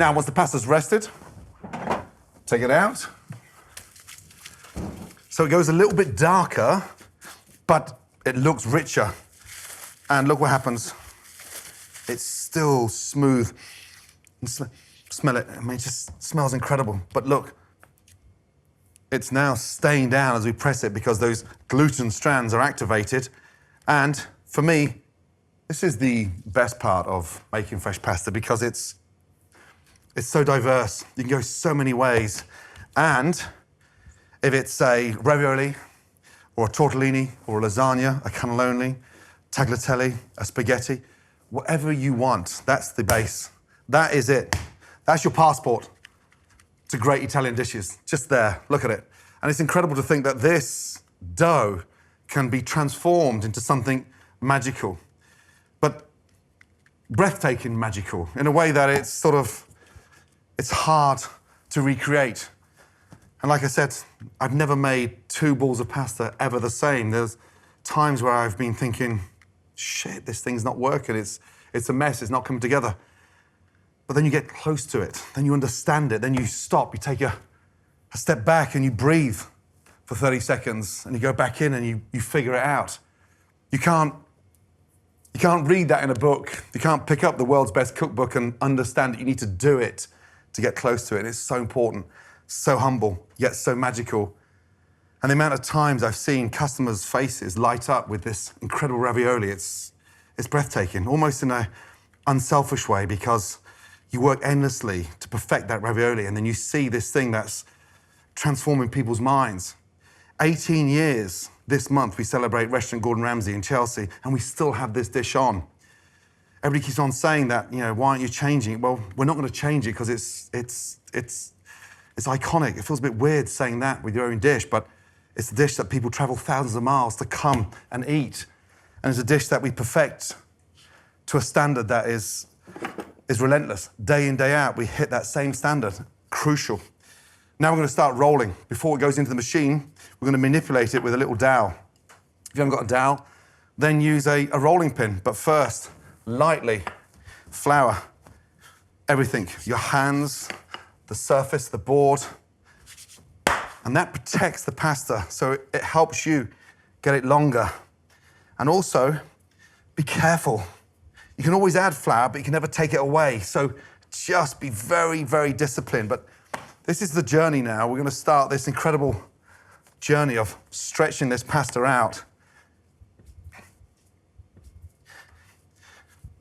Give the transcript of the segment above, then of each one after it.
Now, once the pasta's rested, take it out. So it goes a little bit darker, but it looks richer. And look what happens. It's still smooth. Smell it. I mean, it just smells incredible. But look, it's now staying down as we press it because those gluten strands are activated. And for me, this is the best part of making fresh pasta because it's so diverse. You can go so many ways. And if it's a ravioli or a tortellini or a lasagna, a cannelloni, tagliatelle, a spaghetti, whatever you want, that's the base. That is it. That's your passport to great Italian dishes. Just there, look at it. And it's incredible to think that this dough can be transformed into something magical, but breathtaking magical, in a way that it's hard to recreate. And like I said, I've never made 2 balls of pasta ever the same. There's times where I've been thinking, shit, this thing's not working. It's a mess, it's not coming together. But then you get close to it, then you understand it, then you stop, you take a step back and you breathe for 30 seconds and you go back in and you figure it out. You can't read that in a book. You can't pick up the world's best cookbook and understand it. You need to do it to get close to it. And it's so important, so humble, yet so magical. And the amount of times I've seen customers' faces light up with this incredible ravioli, it's breathtaking, almost in an unselfish way, because you work endlessly to perfect that ravioli, and then you see this thing that's transforming people's minds. 18 years this month, we celebrate Restaurant Gordon Ramsay in Chelsea, and we still have this dish on. Everybody keeps on saying that, why aren't you changing it? Well, we're not going to change it because it's iconic. It feels a bit weird saying that with your own dish, but it's a dish that people travel thousands of miles to come and eat. And it's a dish that we perfect to a standard that is relentless. Day in, day out, we hit that same standard. Crucial. Now we're going to start rolling. Before it goes into the machine, we're going to manipulate it with a little dowel. If you haven't got a dowel, then use a rolling pin. But first, lightly flour everything. Your hands, the surface, the board. And that protects the pasta, so it helps you get it longer. And also, be careful. You can always add flour, but you can never take it away. So just be very, very disciplined. But this is the journey now. We're going to start this incredible journey of stretching this pasta out.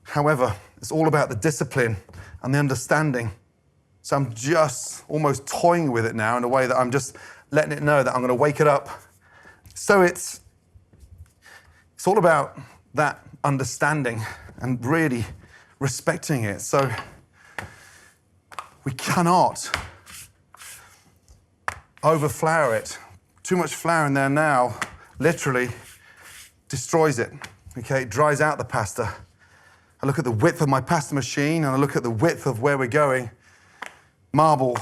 However, it's all about the discipline and the understanding. So I'm just almost toying with it now in a way that I'm just letting it know that I'm going to wake it up. So it's all about that understanding and really respecting it. So we cannot over-flour it. Too much flour in there now literally destroys it. Okay, it dries out the pasta. I look at the width of my pasta machine and I look at the width of where we're going. Marble,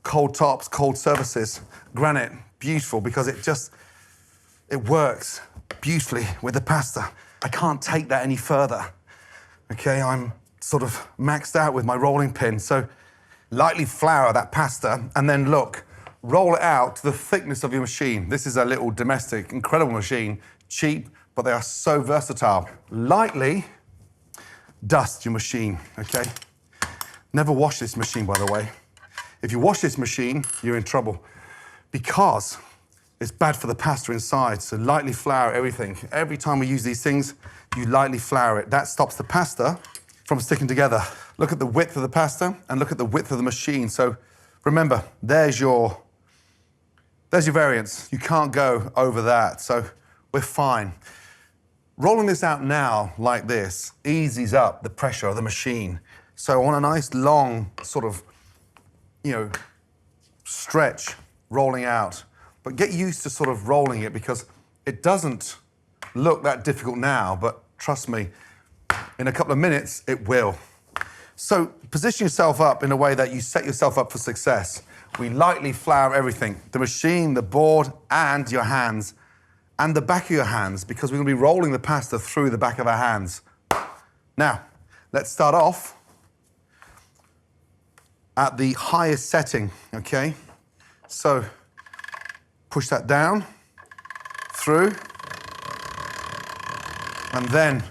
cold tops, cold surfaces, granite, beautiful, because it works beautifully with the pasta. I can't take that any further. Okay, I'm sort of maxed out with my rolling pin. So lightly flour that pasta and then look, roll it out to the thickness of your machine. This is a little domestic, incredible machine, cheap, but they are so versatile. Lightly dust your machine, okay? Never wash this machine, by the way. If you wash this machine, you're in trouble because it's bad for the pasta inside. So lightly flour everything. Every time we use these things, you lightly flour it. That stops the pasta from sticking together. Look at the width of the pasta and look at the width of the machine. So remember, there's your variance. You can't go over that. So we're fine. Rolling this out now like this eases up the pressure of the machine. So on a nice long sort of, stretch, rolling out. But get used to sort of rolling it because it doesn't look that difficult now, but trust me, in a couple of minutes, it will. So position yourself up in a way that you set yourself up for success. We lightly flour everything, the machine, the board, and your hands, and the back of your hands, because we're going to be rolling the pasta through the back of our hands. Now, let's start off at the highest setting, okay? So push that down, through, and then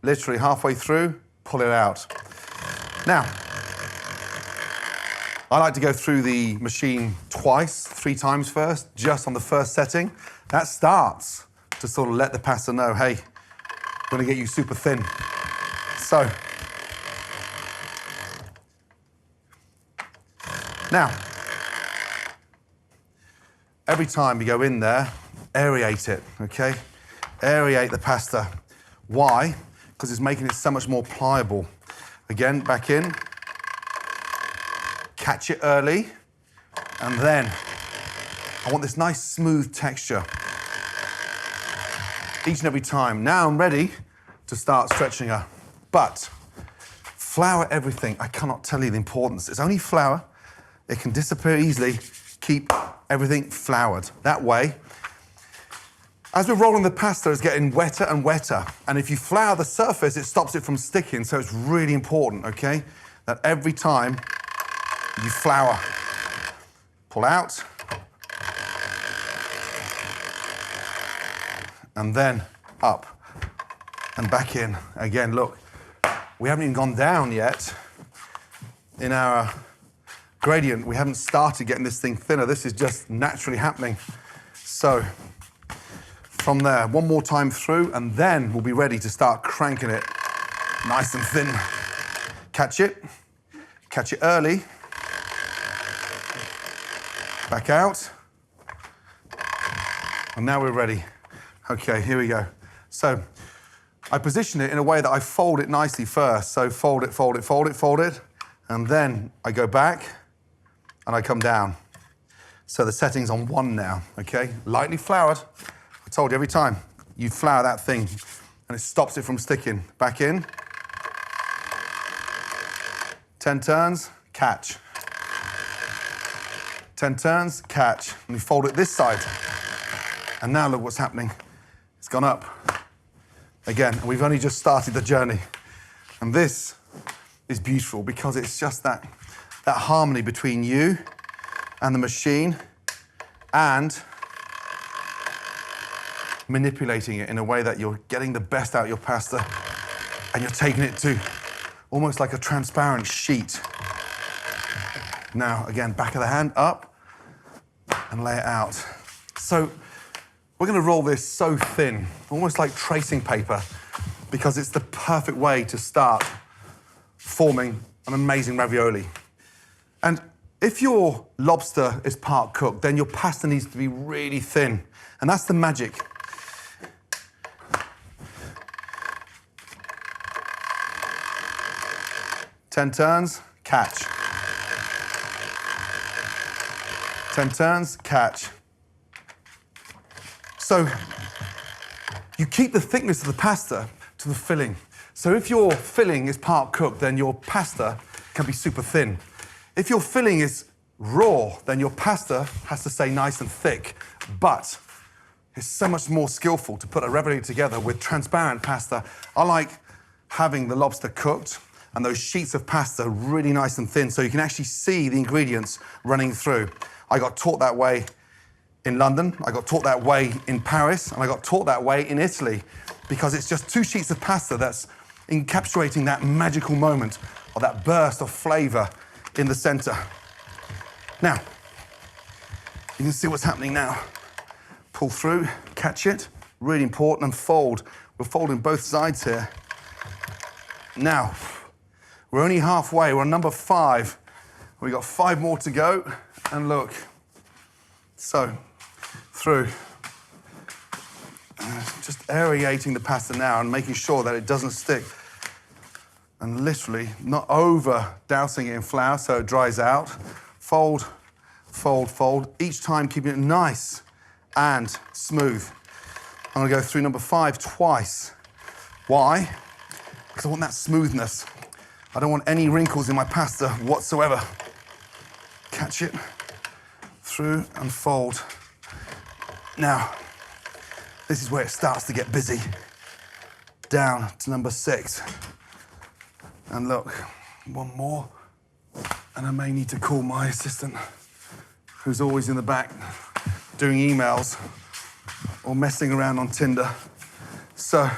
literally halfway through, pull it out. Now, I like to go through the machine twice, 3 times first, just on the first setting. That starts to sort of let the pasta know, hey, I'm gonna get you super thin. So, now, every time you go in there, aerate it, okay? Aerate the pasta. Why? Because it's making it so much more pliable. Again, back in. Catch it early, and then I want this nice smooth texture each and every time. Now I'm ready to start stretching her, but flour everything. I cannot tell you the importance. It's only flour. It can disappear easily. Keep everything floured. That way, as we're rolling the pasta, it's getting wetter and wetter, and if you flour the surface, it stops it from sticking, so it's really important, okay? That every time you flour, pull out, and then up and back in. Again, look, we haven't even gone down yet in our gradient. We haven't started getting this thing thinner. This is just naturally happening. So from there, one more time through, and then we'll be ready to start cranking it nice and thin. Catch it early. Back out. And now we're ready. Okay, here we go. So I position it in a way that I fold it nicely first. So fold it, fold it, fold it, fold it. And then I go back and I come down. So the setting's on 1 now, okay? Lightly floured. I told you every time you flour that thing and it stops it from sticking. Back in. 10 turns, catch. 10 turns, catch. And we fold it this side. And now look what's happening. It's gone up. Again, we've only just started the journey. And this is beautiful because it's just that harmony between you and the machine and manipulating it in a way that you're getting the best out of your pasta and you're taking it to almost like a transparent sheet. Now, again, back of the hand, up, and lay it out. So we're gonna roll this so thin, almost like tracing paper, because it's the perfect way to start forming an amazing ravioli. And if your lobster is part cooked, then your pasta needs to be really thin. And that's the magic. Ten turns, catch. 10 turns, catch. So you keep the thickness of the pasta to the filling. So if your filling is part cooked, then your pasta can be super thin. If your filling is raw, then your pasta has to stay nice and thick. But it's so much more skillful to put a ravioli together with transparent pasta. I like having the lobster cooked and those sheets of pasta really nice and thin so you can actually see the ingredients running through. I got taught that way in London, I got taught that way in Paris, and I got taught that way in Italy because it's just 2 sheets of pasta that's encapsulating that magical moment or that burst of flavor in the center. Now, you can see what's happening now. Pull through, catch it, really important, and fold. We're folding both sides here. Now, we're only halfway, we're on number 5. We've got 5 more to go, and look. So, through. Just aerating the pasta now and making sure that it doesn't stick. And literally not over dousing it in flour so it dries out. Fold, fold, fold. Each time keeping it nice and smooth. I'm gonna go through number 5 twice. Why? Because I want that smoothness. I don't want any wrinkles in my pasta whatsoever. Catch it, through and fold. Now, this is where it starts to get busy. Down to number 6. And look, one more. And I may need to call my assistant, who's always in the back doing emails or messing around on Tinder. So,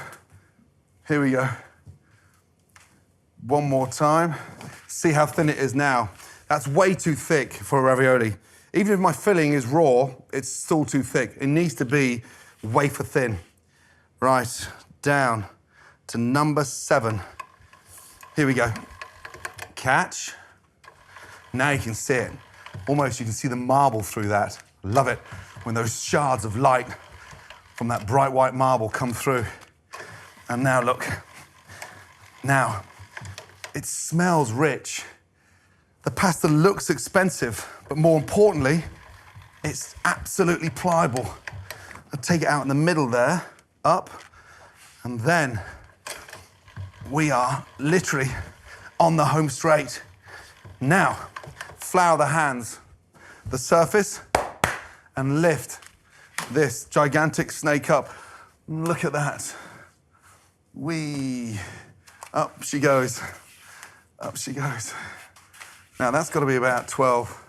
here we go. One more time. See how thin it is now. That's way too thick for a ravioli. Even if my filling is raw, it's still too thick. It needs to be wafer thin. Right, down to number 7. Here we go. Catch. Now you can see it. Almost you can see the marble through that. Love it when those shards of light from that bright white marble come through. And now look. Now, it smells rich. The pasta looks expensive, but more importantly, it's absolutely pliable. I'll take it out in the middle there, up, and then we are literally on the home straight. Now, flour the hands, the surface, and lift this gigantic snake up. Look at that. Up she goes. Up she goes. Now that's got to be about 12,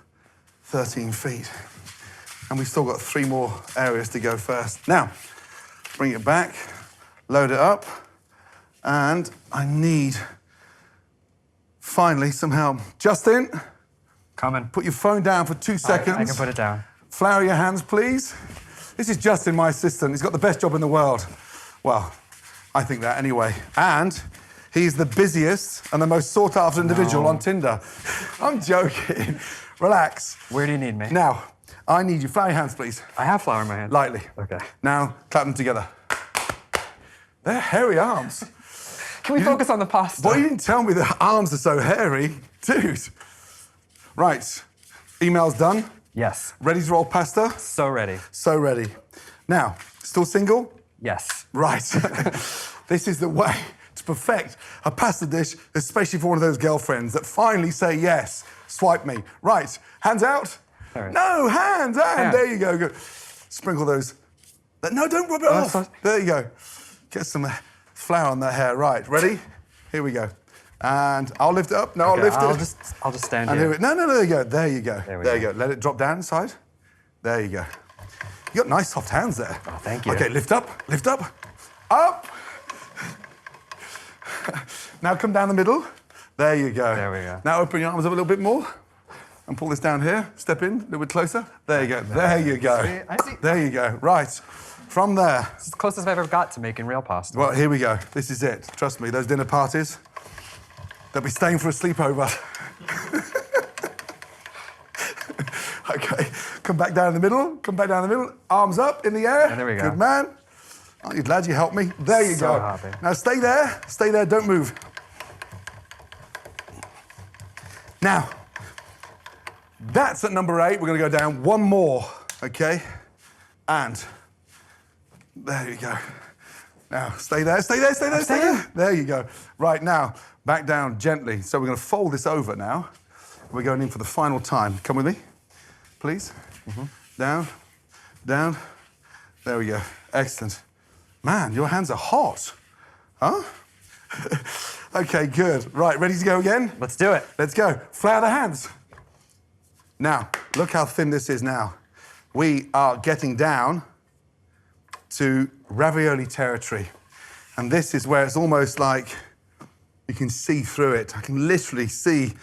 13 feet. And we've still got 3 more areas to go first. Now, bring it back, load it up, and I need, finally, some help. Justin. Coming. Put your phone down for 2 seconds. I can put it down. Flour your hands, please. This is Justin, my assistant. He's got the best job in the world. Well, I think that anyway. And he's the busiest and the most sought-after individual on Tinder. I'm joking. Relax. Where do you need me? Now, I need you. Flour your hands, please. I have flour in my hand. Lightly. Okay. Now, clap them together. They're hairy arms. Can we focus on the pasta? Boy, you didn't tell me the arms are so hairy. Dude. Right. Email's done. Yes. Ready to roll pasta? So ready. So ready. Now, still single? Yes. Right. This is the way to perfect a pasta dish, especially for one of those girlfriends that finally say yes. Swipe me. Right. Hands out. Right. No, hands. Yeah. There you go. Good. Sprinkle those. No, don't rub it off. Sorry. There you go. Get some flour on that hair. Right. Ready? Here we go. And I'll lift it up. No, Okay, I'll lift it. I'll just stand And here. No, there you go. There you go. There we There you go. go. Let it drop down inside. There you go. You got nice soft hands there. Oh, thank you. Okay, lift up, up. Now come down the middle. There you go. There we go. Now open your arms up a little bit more and pull this down here. Step in a little bit closer. There you go. There you go. See, I see. There you go. Right. From there. It's the closest I've ever got to making real pasta. Well, here we go. This is it. Trust me, those dinner parties, they'll be staying for a sleepover. Okay, come back down the middle, arms up in the air. And there we go. Good man. Aren't you glad you helped me? There you So go. happy. Now stay there, don't move. Now, that's at number 8. We're gonna go down one more, okay? And there you go. Now, stay there. There you go. Right, now, back down gently. So we're gonna fold this over now. We're going in for the final time. Come with me, please. Down. There we go. Excellent. Man, your hands are hot. Huh? Okay, good. Right, ready to go again? Let's do it. Let's go. Flour the hands. Now, look how thin this is now. We are getting down to ravioli territory. And this is where it's almost like you can see through it. I can literally see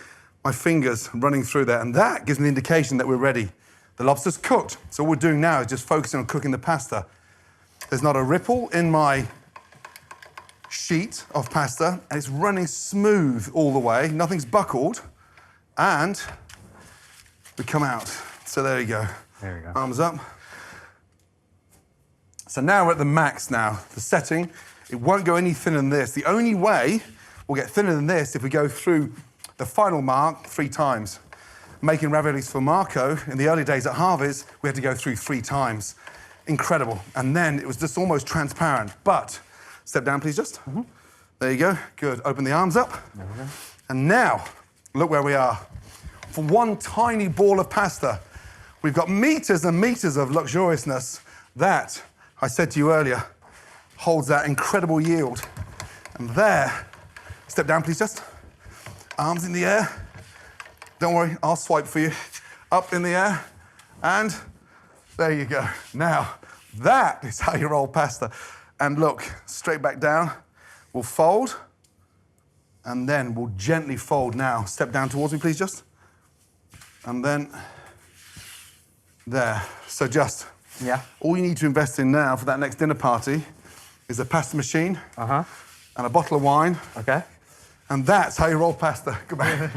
my fingers running through there. And that gives me an indication that we're ready. The lobster's cooked. So all we're doing now is just focusing on cooking the pasta. There's not a ripple in my sheet of pasta, and it's running smooth all the way. Nothing's buckled. And we come out. So there you go. There we go. Arms up. So now we're at the max now. The setting, it won't go any thinner than this. The only way we'll get thinner than this if we go through the final mark 3 times. Making raviolis for Marco in the early days at Harvey's, we had to go through 3 times. Incredible. And then it was just almost transparent. But, step down please, just. There you go. Good. Open the arms up. There we go. And now, look where we are. For one tiny ball of pasta, we've got meters and meters of luxuriousness that, I said to you earlier, holds that incredible yield. And there, step down please, just. Arms in the air. Don't worry, I'll swipe for you. Up in the air, and there you go. Now, that is how you roll pasta. And look, straight back down. We'll fold, and then we'll gently fold now. Step down towards me, please, just. And then, there. So just, all you need to invest in now for that next dinner party is a pasta machine and a bottle of wine. Okay. And that's how you roll pasta. Goodbye.